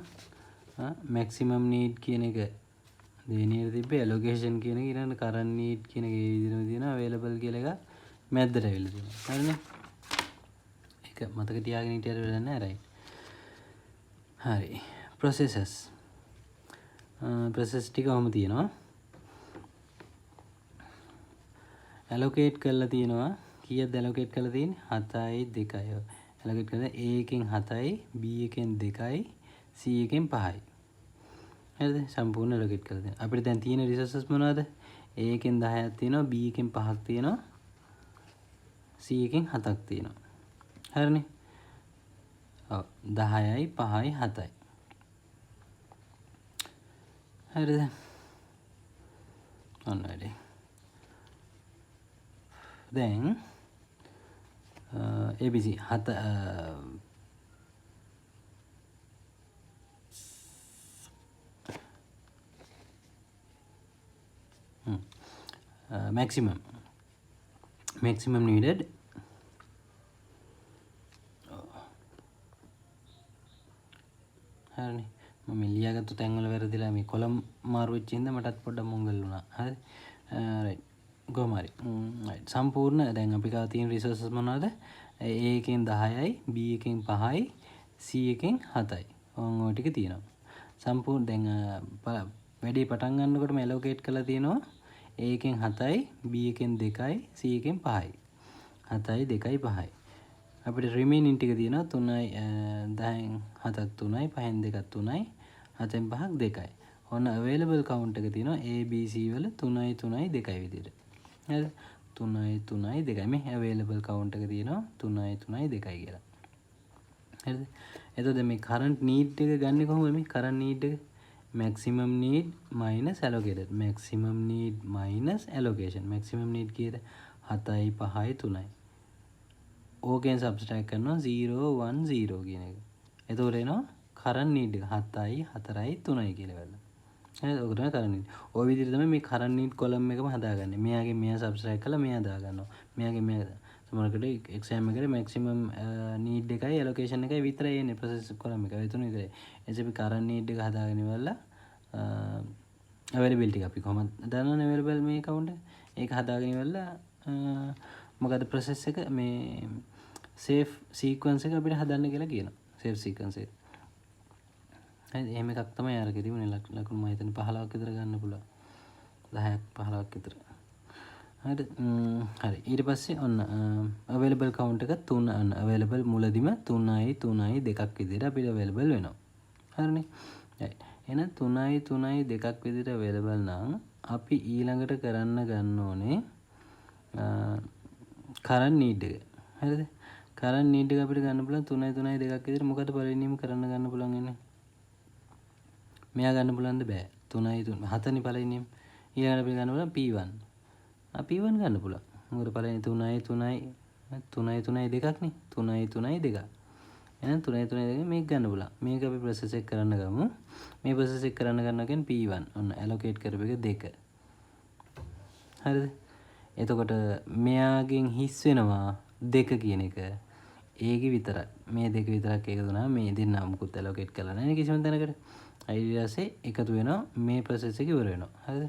maximum need කියන එක දෙවෙනියට තිබ්බේ allocation කියන එක ඊළඟ current need කියන එක ඒ විදිහටම තියෙනවා available කියලා එක මැද්දට ඇවිල්ලා තියෙනවා. හරිනේ? ඒක මතක තියාගෙන හිටියට වෙලා නැහැ right. හරි. processes process ටික ඔහොම තියෙනවා. allocate කරලා තියෙනවා. කීයද allocate කරලා තියෙන්නේ? 7යි 2යි. allocate කරලා A එකෙන් 7යි, B එකෙන් 2යි, C එකෙන් 5යි. හරිද? සම්පූර්ණ allocate කරලා තියෙනවා. අපිට දැන් තියෙන resources මොනවද? A එකෙන් 10ක් තියෙනවා, B එකෙන් 5ක් තියෙනවා, C එකෙන් 7ක් තියෙනවා. හරිනේ? ඔව් 10යි 5යි 7යි. හරිද? ඔන්න වැඩි. දැන් ABC 7 maximum needed හරිනේ මම ලියාගත්තු තැන් වල වැරදිලා මේ කොලම් මාරු වෙච්ච හින්දා මටත් පොඩ්ඩක් මොංගල් වුණා හරි right කොහොම හරි right සම්පූර්ණ දැන් අපි ගාව තියෙන resources මොනවද A එකෙන් 10යි B එකෙන් 5යි C එකෙන් 7යි ඕන් ඔය ටික තියෙනවා සම්පූර්ණ දැන් වැඩි පටන් ගන්නකොටම allocate කරලා තියෙනවා A එකෙන් 7යි B එකෙන් 2යි C එකෙන් 5යි 7යි 2යි 5යි අපිට remaining ටික තියෙනවා 3යි 10න් 7ක් 3යි 5න් 2ක් 3යි 7න් 5ක් 2යි ඔන්න available count එක තියෙනවා A B C වල 3යි 3යි 2යි විදිහට හරිද 3යි 3යි 2යි මේ available count එක තියෙනවා 3යි 3යි 2යි කියලා හරිද එතකොට මේ current need එක ගන්න කොහොමද මේ current need එක maximum need minus allocated maximum need minus allocation maximum need කීයද 7යි 5යි 3යි ඕකෙන් subtract කරනවා 0 1 0 කියන එක. එතකොට එනවා current need එක 7යි 4යි 3යි කියලා වෙලා. හරිද? ඔක තමයි current need. ওই විදිහට තමයි මේ current need column එකම හදාගන්නේ. මෙයාගෙන් මෙයා subtract කරලා මෙයා දාගන්නවා. මෙයාගෙන් මෙයා සමහරකට exam එකේ maximum need එකයි allocation එකයි විතරයි එන්නේ process column එක. ඒ තුන විතරයි. එතකොට අපි current need එක හදාගෙන ඉවරලා availability එක අපි කොහොමද දන්නවනේ available මේ count එක. ඒක හදාගෙන ඉවරලා මොකද process එක මේ safe sequence එක අපිට හදන්න කියලා කියනවා. safe sequence එක. හරි එහෙම එකක් තමයි අරගෙන තිබුණේ ලකුණු මම හිතන්නේ 15ක් විතර ගන්න පුළුවන්. 10ක් 15ක් විතර. හරි හරි ඊට පස්සේ ඔන්න available count එක 3 අන්න available මුලදිම 3යි 3යි 2ක් විදිහට අපිට available වෙනවා. හරිනේ. හරි. එහෙනම් 3යි 3යි 2ක් විදිහට available නම් අපි ඊළඟට කරන්න ගන්න ඕනේ current need එක. හරිද? current need එක අපිට ගන්න පුළුවන් 3යි 3යි 2ක් විදිහට මොකද පළවෙනිම කරන්න ගන්න පුළුවන් ඉන්නේ. මෙයා ගන්න පුළුවන්ද බෑ. 3යි 3 7නේ පළවෙනිම. ඊළඟට අපිට ගන්න පුළුවන් P1. P1 ගන්න පුළුවන්. මොකද පළවෙනි 3යි 3යි 3යි 2ක් නේ. 3යි 3යි 2ක්. එහෙනම් 3යි 3යි 2 මේක ගන්න පුළුවන්. මේක අපි process එක කරන්න ගමු. මේ process එක කරන්න ගන්නවා කියන්නේ P1. ඔන්න allocate කරපු එක 2. හරිද? එතකොට මෙයාගෙන් හිස් වෙනවා 2 කියන එක. ඒකේ විතරයි. මේ දෙක විතරක් එකතු වුණා. මේ දෙන්න මුකුත් allocate කරලා නැහැ කිසිම තැනකට. ඊට පස්සේ එකතු වෙනවා මේ process එක ඉවර වෙනවා. හරිද?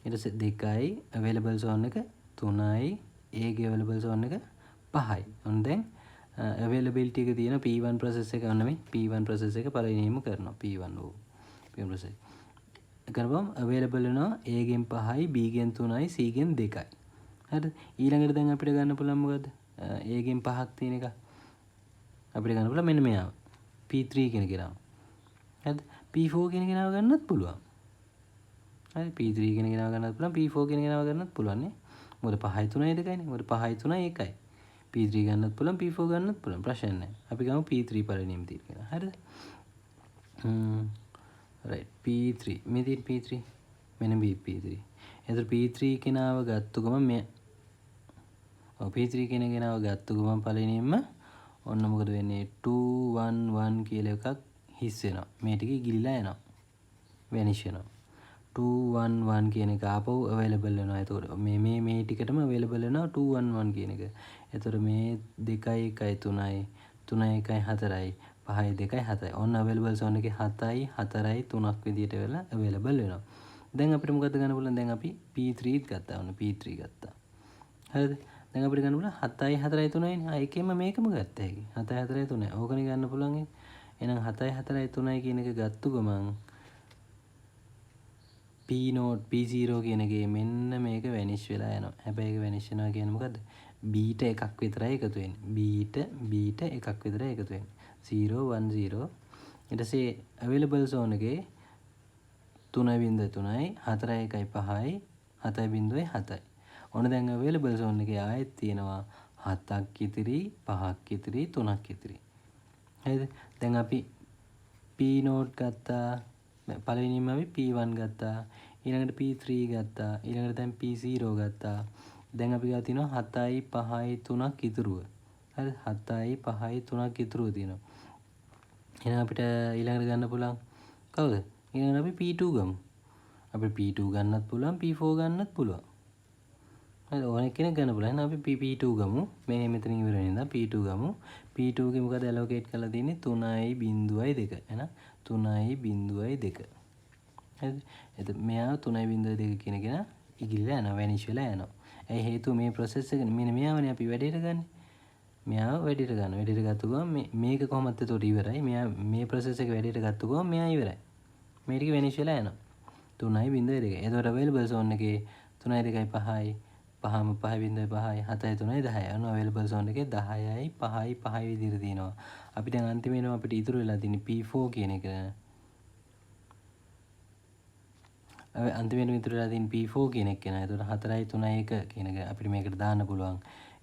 ඊට පස්සේ 2යි available zone එක 3යි ඒකේ available zone එක 5යි. ඔන්න දැන් availability එක තියෙන P1 process එක ඔන්න මේ P1 process එක පළවෙනිම කරනවා. P1 ඕ. P1 process. කරපුවම available වෙනවා A ගෙන් 5යි B ගෙන් 3යි C ගෙන් 2යි. හරිද? ඊළඟට දැන් අපිට ගන්න පුළුවන් මොකද්ද? A ගෙන් 5ක් තියෙන එක. අපිට ගන්න පුළුවන් මෙන්න මෙයාව. P3 කියන කෙනාව. හරිද? P4 කියන කෙනාව ගන්නත් පුළුවන්. හරි P3 කියන කෙනාව ගන්නත් පුළුවන් P4 කියන කෙනාව ගන්නත් පුළුවන් නේ. මොකද 5යි 3යි 2යිනේ. මොකද 5යි 3යි 1යි. P3 ගන්නත් පුළුවන් P4 ගන්නත් පුළුවන්. ප්‍රශ්න නැහැ. අපි ගමු P3 පළවෙනිම තියෙන කෙනා. හරිද? right P3 මේ තියෙන P3 මෙන්න P3. එතකොට P3 කෙනාව ගත්ත ගමන් මේ P3 කියන කෙනාව ගත්ත ගමන් පළවෙනියෙන්ම ඔන්න මොකද වෙන්නේ 2 1 1 කියලා එකක් හිස් වෙනවා. මේ ටික ගිලිලා යනවා. vanish වෙනවා. 2 1 1 කියන එක ආපහු available වෙනවා. එතකොට මේ ටිකටම available වෙනවා 2 1 1 කියන එක. එතකොට මේ 2යි 1යි 3යි 3යි 1යි 4යි 5යි 2යි 7යි. ඔන්න available zone එකේ 7යි 4යි 3ක් විදියට වෙලා available වෙනවා. දැන් අපිට මොකද ගන්න පුළුවන්? දැන් අපි P3 ගත්තා. ඔන්න P3 ගත්තා. හරිද? දැන් අපිට ගන්න පුළුවන් 7යි 4යි 3යි නේ. එකෙන්ම මේකම ගත්ත හැකි. 7යි 4යි 3යි. ඕකනේ ගන්න පුළුවන්. එහෙනම් 7යි 4යි 3යි කියන එක ගත්ත ගමන් P note P0 කියන එකේ මෙන්න මේක vanish වෙලා යනවා. හැබැයි ඒක vanish වෙනවා කියන්නේ මොකද්ද? B ට එකක් විතරයි එකතු වෙන්නේ. B ට එකක් විතරයි එකතු වෙන්නේ. 0 1 0. ඊට පස්සේ available zone එකේ 3.3යි 4යි 1යි 5යි 7.7යි 7යි. ඔන්න දැන් available zone එකේ ආයෙත් තියෙනවා 7ක් ඉතිරි 5ක් ඉතිරි 3ක් ඉතිරි. හරිද? දැන් අපි P note ගත්තා. පළවෙනිම අපි P1 ගත්තා. ඊළඟට P3 ගත්තා. ඊළඟට දැන් P0 ගත්තා. දැන් අපි ගා තිනවා 7යි 5යි 3ක් ඉතුරුව. හරිද? 7යි 5යි 3ක් ඉතුරුව තියෙනවා. එහෙනම් අපිට ඊළඟට ගන්න පුළුවන් කවුද? ඊළඟට අපි P2 ගමු. අපිට P2 ගන්නත් පුළුවන් P4 ගන්නත් පුළුවන්. හරි ඕන කෙනෙක් ගන්න පුළුවන්. එහෙනම් අපි P2 ගමු. මේ මෙතනින් ඉවර වෙනවා. P2 ගමු. P2 ගේ මොකද allocate කරලා තියෙන්නේ 3.2. එහෙනම් 3.2. හරිද? එතකොට මෙයා 3.2 කියන කෙනා ඉගිලිලා යනවා vanish වෙලා යනවා. ඒ හේතුව මේ process එක මෙන්න මෙයාවනේ අපි වැඩේට ගන්න. මෙයාව වැඩේට ගන්න. වැඩේට ගත්ත ගමන් මේක කොහොමද එතකොට ඉවරයි. මෙයා මේ process එක වැඩේට ගත්ත ගමන් මෙයා ඉවරයි. මේ ටික vanish වෙලා යනවා. 3.2. එතකොට available zone එකේ 3.2යි 5යි 5ම 5.5යි 7යි 3යි 10යි. අනු available zone එකේ 10යි 5යි 5යි විදිහට තියෙනවා. අපි දැන් අන්තිමේනම අපිට ඉතුරු වෙලා තියෙන්නේ P4 කියන එක. අන්තිමේට ඉතුරු වෙලා තියෙන P4 කියන එක නේ. ඒතකොට 4යි 3යි 1 කියන එක අපිට මේකට දාන්න පුළුවන්.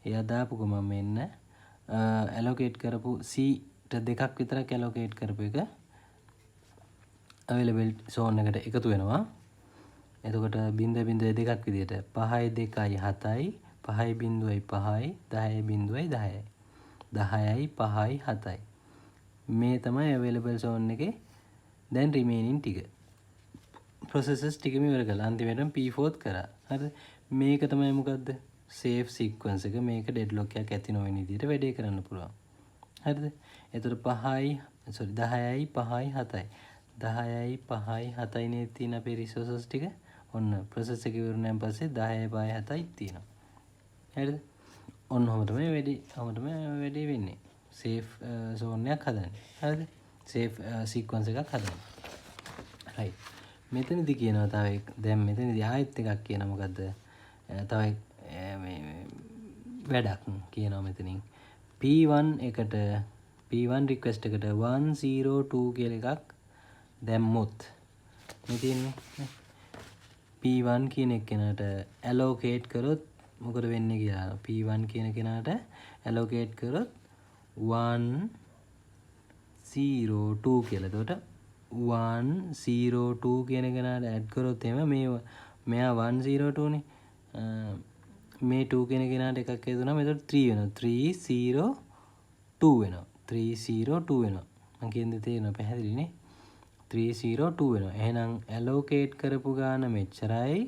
එයා දාපු ගමන් මෙන්න allocate කරපු C ට දෙකක් විතරක් allocate කරපු එක available zone එකට එකතු වෙනවා. එතකොට 0.2ක් විදියට 5යි 2යි 7යි 5.5යි 5යි 10.10යි 10යි 10යි 5යි 7යි මේ තමයි available zone එකේ දැන් remaining ටික processes ටිකම ඉවර කළා. අන්තිමට P4 කරා. හරිද? මේක තමයි මොකද්ද? safe sequence එක. මේක deadlock එකක් ඇති නොවන විදියට වැඩේ කරන්න පුළුවන්. හරිද? එතකොට 10යි 5යි 7යි 10යි 5යි 7යි නේ තියෙන අපේ resources ටික. ඔන්න process එක ඉවරනන් පස්සේ 10යි 5යි 7යි තියෙනවා. හරිද? ඔන්න ඔහොම තමයි වැඩේ වෙන්නේ. safe zone එකක් හදන්නේ. හරිද? safe sequence එකක් හදන්නේ. right. මෙතනදී කියනවා තව දැන් මෙතනදී ආයෙත් එකක් කියනවා මොකද්ද? තව වැඩක් කියනවා මෙතනින්. P1 එකට P1 request එකට 102 කියලා එකක් දැම්මොත් මේ තියෙන්නේ P1 කියන කෙනාට allocate කරොත් මොකද වෙන්නේ කියලා. P1 කියන කෙනාට allocate කරොත් 102 කියලා. එතකොට 102 කියන කෙනාට add කරොත් එහෙම මෙයා 102 නේ. මේ 2 කියන කෙනාට එකක් හේතුනම එතකොට 3 වෙනවා. 302 වෙනවා. 302 වෙනවා. මම කියන්නේ තේරෙනව පැහැදිලි නේ? 302 වෙනවා. එහෙනම් allocate කරපු ගාන මෙච්චරයි.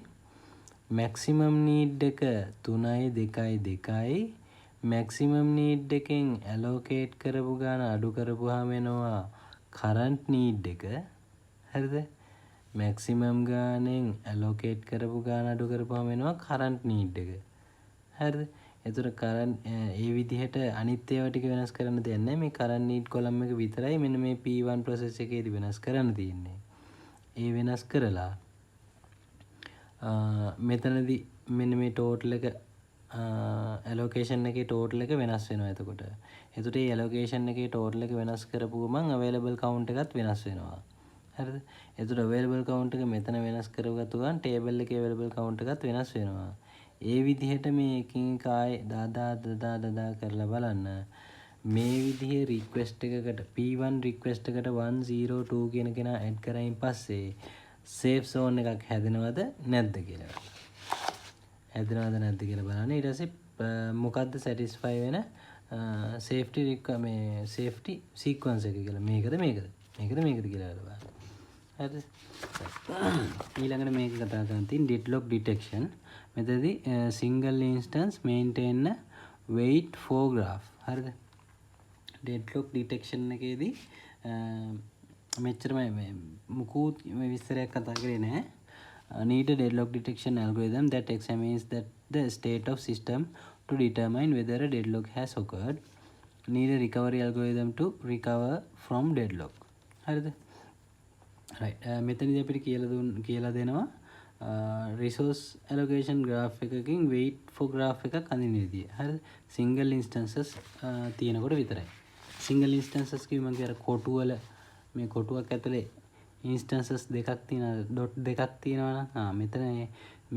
මැක්සිමම් නීඩ් එක 3.2.2යි මැක්සිමම් නීඩ් එකෙන් ඇලෝකේට් කරපු ගාන අඩු කරපුවාම එනවා කරන්ට් නීඩ් එක. හරිද? මැක්සිමම් ගානෙන් ඇලෝකේට් කරපු ගාන අඩු කරපුවාම එනවා කරන්ට් නීඩ් එක. හරිද? එතකොට කරන්ට් ඒ විදිහට අනිත් ඒවා ටික වෙනස් කරන්න දෙයක් නැහැ. මේ කරන්ට් නීඩ් කොලම් එක විතරයි මෙන්න මේ P1 process එකේදී වෙනස් කරන්න තියෙන්නේ. ඒ වෙනස් කරලා මෙතනදී මෙන්න මේ ටෝටල් එක ඇලෝකේෂන් එකේ ටෝටල් එක වෙනස් වෙනවා. එතකොට මේ ඇලෝකේෂන් එකේ ටෝටල් එක වෙනස් කරපුවම අවైలබල් කවුන්ට් එකත් වෙනස් වෙනවා. හරිද? එතකොට අවైలබල් කවුන්ට් එක මෙතන වෙනස් කරගත්තු ගමන් ටේබල් එකේ අවైలබල් කවුන්ට් එකත් වෙනස් වෙනවා. ඒ විදිහට මේ එකින් එක ආයේ දාදා කරලා බලන්න. මේ විදිහේ රික්වෙස්ට් එකකට P1 රික්වෙස්ට් එකට 102 කියන කෙනා ඇඩ් කරයින් පස්සේ සේෆ් සෝන් එකක් හැදෙනවද නැද්ද කියලා. හැදෙනවද නැද්ද කියලා බලන්න. ඊට පස්සේ මොකද්ද සැටිස්ෆයි වෙන සේෆ්ටි සීක්වන්ස් එක කියලා. මේකද කියලා බලන්න. හරිද? ඊළඟට මේක කතා කරන් තියෙන ඩෙඩ්ලොක් ඩිටෙක්ෂන්. මෙතනදී single instance maintain wait for graph. හරිද? ඩෙඩ්ලොක් ඩිටෙක්ෂන් එකේදී මෙච්චරම මුකුත් විස්තරයක් කතා කරේ නැහැ. Need a deadlock detection algorithm that examines the state of system to determine whether a deadlock has occurred. Need a recovery algorithm to recover from deadlock. හරිද? right. මෙතනදී අපිට කියලා දෙනවා resource allocation graph එකකින් wait for graph එකක් අඳින්න විදිය. හරිද? single instances තියෙනකොට විතරයි. single instances කිව්ව මම අර කොටු වල මේ කොටුවක් ඇතුලේ instances දෙකක් තියෙනවා dot දෙකක් තියෙනවා නම් මෙතන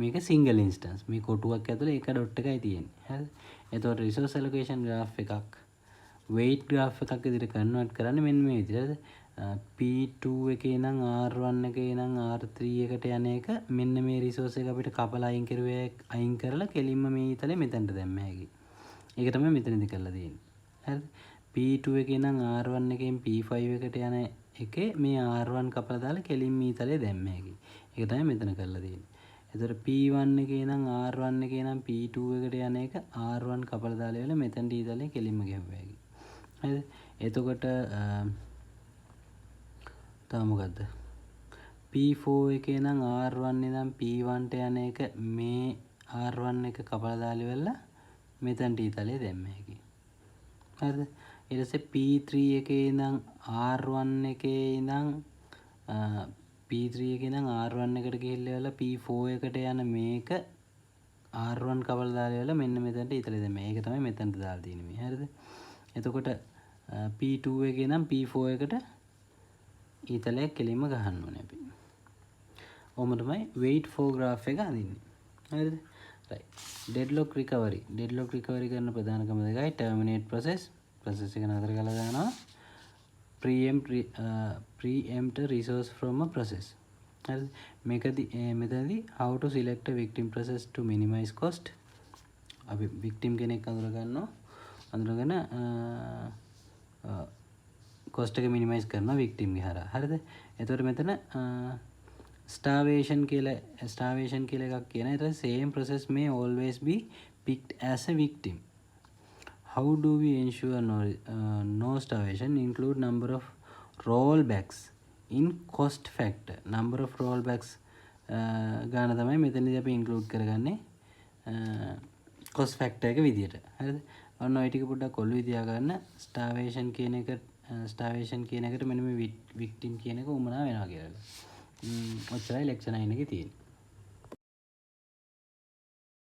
මේක single instance. මේ කොටුවක් ඇතුලේ එක dot එකයි තියෙන්නේ. හරිද? එතකොට resource allocation graph එකක් weight graph එකක් විදිහට convert කරන්නේ මෙන්න මේ විදිහට. P2 එකේ නම් R1 එකේ නම් R3 එකට යන එක මෙන්න මේ resource එක අපිට කපලා අයින් කරලා කෙලින්ම මේ ඊතලේ මෙතනට දැම්ම හැකි. ඒක තමයි මෙතනදී කරලා තියෙන්නේ. හරිද? P2 එකේ නම් R1 එකෙන් P5 එකට යන එකේ මේ R1 කපලා දාලා කෙලින්ම ඊතලේ දැම්ම හැකි. ඒක තමයි මෙතන කරලා තියෙන්නේ. එතකොට P1 එකේ නම් R1 එකේ නම් P2 එකට යන එක R1 කපලා දාලා ඉවල මෙතනට ඊතලේ කෙලින්ම ගෙවුවා හැකි. හරිද? එතකොට මොකද්ද P4 එකේ නම් R1 ඉඳන් P1 ට යන එක මේ R1 එක කපලා දාලා ඉවරලා මෙතනට ඊතලේ දැම්ම හැකි. හරිද? ඊට පස්සේ P3 එකේ ඉඳන් R1 එකේ ඉඳන් P3 එකේ ඉඳන් R1 එකට ගිහිල්ලා ඉවරලා P4 එකට යන මේක R1 කපලා දාලා ඉවරලා මෙන්න මෙතනට ඊතලේ දැම්ම. ඒක තමයි මෙතනට දාලා තියෙන්නේ මේ. හරිද? එතකොට P2 එකේ ඉඳන් P4 එකට ඊතලයක් කෙලින්ම ගහන්න ඕනේ අපි. ඔහොම තමයි wait for graph එක අඳින්නේ. හරිද? right. deadlock recovery කරන ප්‍රධාන ක්‍රම දෙකයි terminate process එක නතර කරලා දානවා. preempt resource from a process. හරිද? මෙතනදී how to select a victim process to minimize cost. අපි victim කෙනෙක් අඳුරගෙන cost එක minimize කරනවා victim ගේ හරහා. හරිද? එතකොට මෙතන starvation කියලා එකක් කියන. ඊට same process may always be picked as a victim. How do we ensure no starvation? Include number of rollbacks in cost factor. Number of rollbacks ගාන තමයි මෙතනදී අපි include කරගන්නේ cost factor එක විදියට. හරිද? ඔන්න ඔය ටික පොඩ්ඩක් ඔළුවේ තියාගන්න. starvation කියන එකට මෙන්න මේ victim කියන එක උමනා වෙනවා කියලා. ඔච්චරයි lecture 9 එකේ තියෙන්නේ.